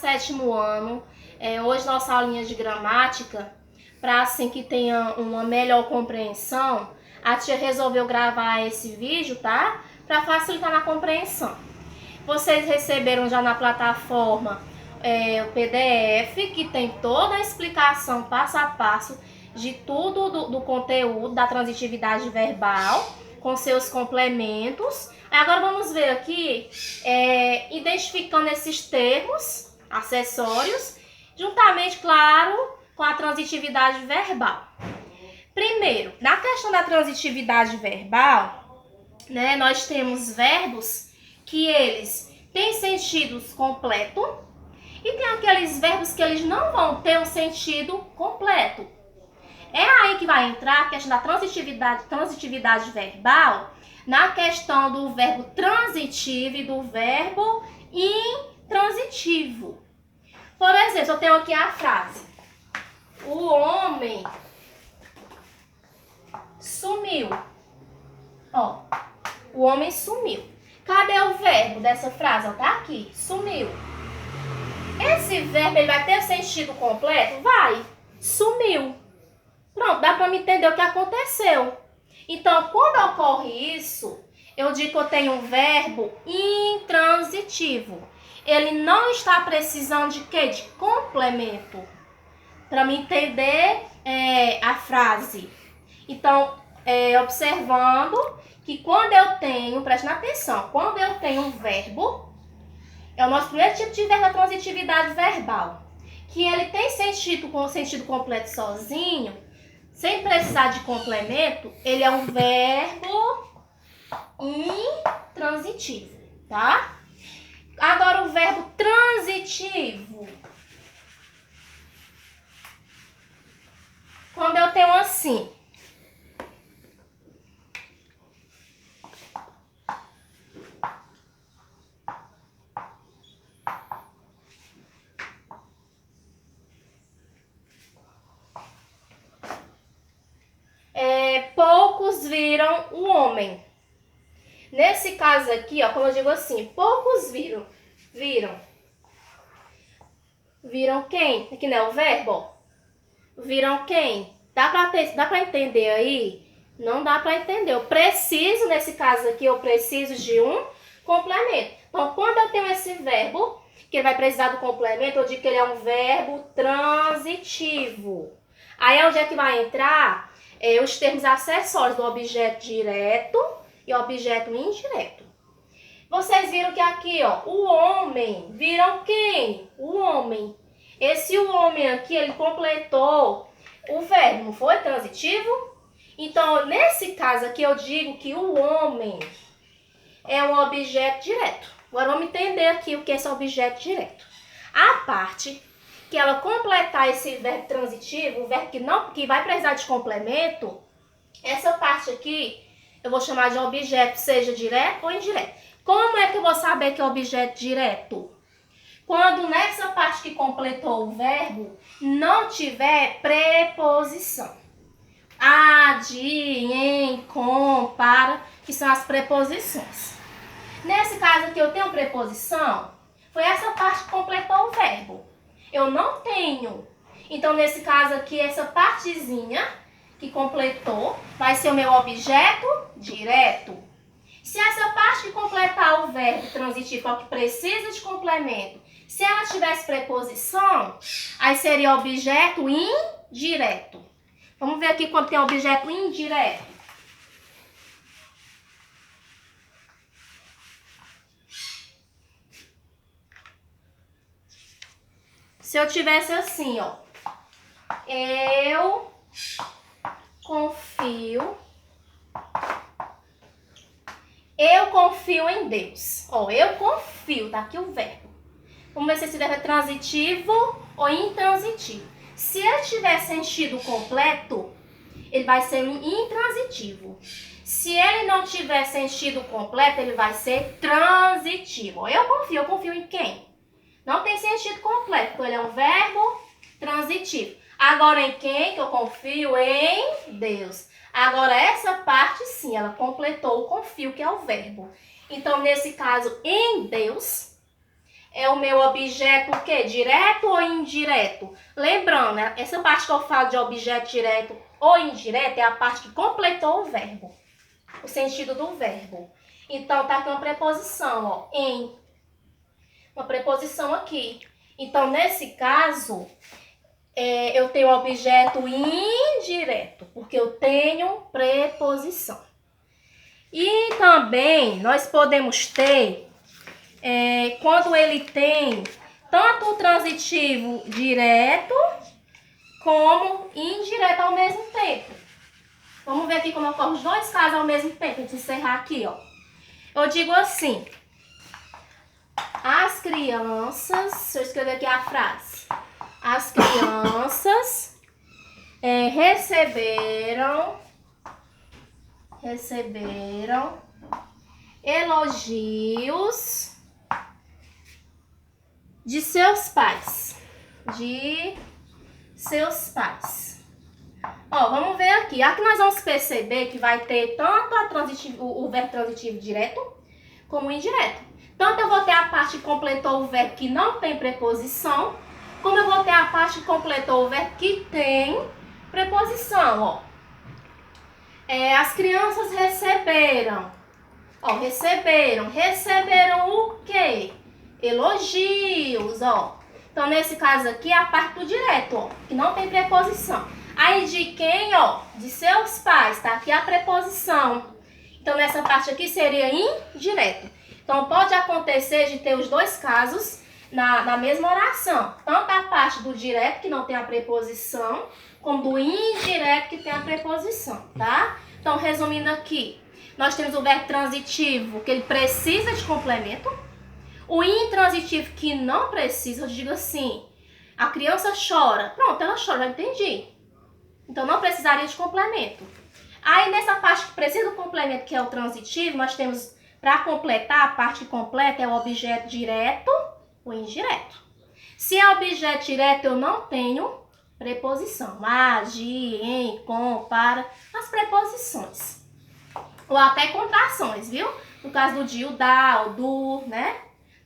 7º ano. Hoje nossa aulinha de gramática, para assim que tenha uma melhor compreensão, a tia resolveu gravar esse vídeo, tá? Para facilitar na compreensão. Vocês receberam já na plataforma o PDF, que tem toda a explicação passo a passo de tudo do conteúdo da transitividade verbal, com seus complementos. Agora vamos ver aqui, identificando esses termos acessórios, juntamente, claro, com a transitividade verbal. Primeiro, na questão da transitividade verbal, né, nós temos verbos que eles têm sentidos completo e tem aqueles verbos que eles não vão ter um sentido completo. É aí que vai entrar a questão da transitividade verbal, na questão do verbo transitivo e do verbo intransitivo. Por exemplo, eu tenho aqui a frase: o homem sumiu. Ó, o homem sumiu. Cadê o verbo dessa frase? Ó, tá aqui, sumiu. Esse verbo ele vai ter sentido completo? Vai. Sumiu. Pronto, dá para me entender o que aconteceu. Então, quando ocorre isso, eu digo que eu tenho um verbo intransitivo. Ele não está precisando de quê? De complemento. Para me entender a frase. Então, observando que quando eu tenho, preste atenção, quando eu tenho um verbo, é o nosso primeiro tipo de verbo da transitividade verbal, que ele tem sentido completo sozinho, sem precisar de complemento, ele é um verbo intransitivo, tá? Agora o verbo transitivo. Quando eu tenho assim: poucos viram o homem. Nesse caso aqui, ó, como eu digo assim, poucos viram. Viram quem? Aqui não é o verbo, ó. Viram quem? Dá pra entender aí? Não dá pra entender. Eu preciso, nesse caso aqui, eu preciso de um complemento. Então, quando eu tenho esse verbo, que ele vai precisar do complemento, eu digo que ele é um verbo transitivo. Aí, onde é que vai entrar os termos acessórios do objeto direto e objeto indireto. Vocês viram que aqui, ó, o homem, viram quem? O homem. Esse o homem aqui, ele completou o verbo, não foi transitivo? Então, nesse caso aqui, eu digo que o homem é um objeto direto. Agora, vamos entender aqui o que é esse objeto direto. A parte que ela completar esse verbo transitivo, o verbo que vai precisar de complemento, essa parte aqui eu vou chamar de objeto, seja direto ou indireto. Como é que eu vou saber que é objeto direto? Quando nessa parte que completou o verbo não tiver preposição. A, de, em, com, para, que são as preposições. Nesse caso aqui eu tenho preposição, foi essa parte que completou o verbo. Eu não tenho. Então, nesse caso aqui, essa partezinha que completou vai ser o meu objeto direto. Se essa parte que completar o verbo transitivo, é o que precisa de complemento, se ela tivesse preposição, aí seria objeto indireto. Vamos ver aqui quando tem objeto indireto. Se eu tivesse assim, ó, eu confio em Deus. Ó, eu confio, tá aqui o verbo. Vamos ver se esse verbo é transitivo ou intransitivo. Se ele tiver sentido completo, ele vai ser intransitivo. Se ele não tiver sentido completo, ele vai ser transitivo. Ó, eu confio em quem? Não tem sentido completo, então ele é um verbo transitivo. Agora, em quem que eu confio? Em Deus. Agora, essa parte, sim, ela completou o confio, que é o verbo. Então, nesse caso, em Deus, é o meu objeto o quê? Direto ou indireto? Lembrando, né? Essa parte que eu falo de objeto direto ou indireto é a parte que completou o verbo. O sentido do verbo. Então, tá aqui uma preposição, ó, em. Uma preposição aqui. Então, nesse caso, eu tenho objeto indireto, porque eu tenho preposição. E também, nós podemos ter, quando ele tem tanto o transitivo direto, como indireto ao mesmo tempo. Vamos ver aqui como ocorre os dois casos ao mesmo tempo. Vamos encerrar aqui, ó. Eu digo assim. As crianças... Deixa eu escrever aqui a frase. As crianças receberam elogios de seus pais. Ó, vamos ver aqui. Aqui nós vamos perceber que vai ter tanto o verbo transitivo direto como indireto. Tanto eu vou ter a parte que completou o verbo que não tem preposição, como eu vou ter a parte que completou o verbo que tem preposição, ó. As crianças receberam. Ó, receberam o quê? Elogios, ó. Então, nesse caso aqui, é a parte do direto, ó, que não tem preposição. Aí, de quem, ó? De seus pais, tá? Aqui a preposição. Então, nessa parte aqui seria indireto. Então, pode acontecer de ter os dois casos na mesma oração. Tanto a parte do direto, que não tem a preposição, como do indireto, que tem a preposição, tá? Então, resumindo aqui, nós temos o verbo transitivo, que ele precisa de complemento. O intransitivo, que não precisa, eu digo assim, a criança chora. Pronto, ela chora, já entendi. Então, não precisaria de complemento. Aí, nessa parte que precisa do complemento, que é o transitivo, nós temos, para completar, a parte que completa é o objeto direto ou indireto. Se é objeto direto, eu não tenho preposição. A, de, em, com, para, as preposições. Ou até contrações, viu? No caso do de, o da, o do, né?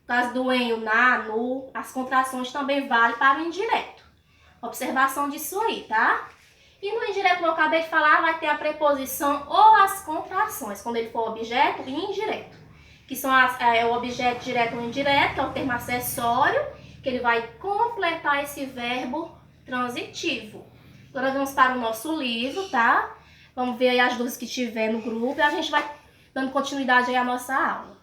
No caso do em, o na, no, as contrações também valem para o indireto. Observação disso aí, tá? E no indireto, como eu acabei de falar, vai ter a preposição ou as contrações, quando ele for objeto e indireto. Que são o objeto direto ou indireto, que é o termo acessório, que ele vai completar esse verbo transitivo. Agora vamos para o nosso livro, tá? Vamos ver aí as dúvidas que tiver no grupo e a gente vai dando continuidade aí à nossa aula.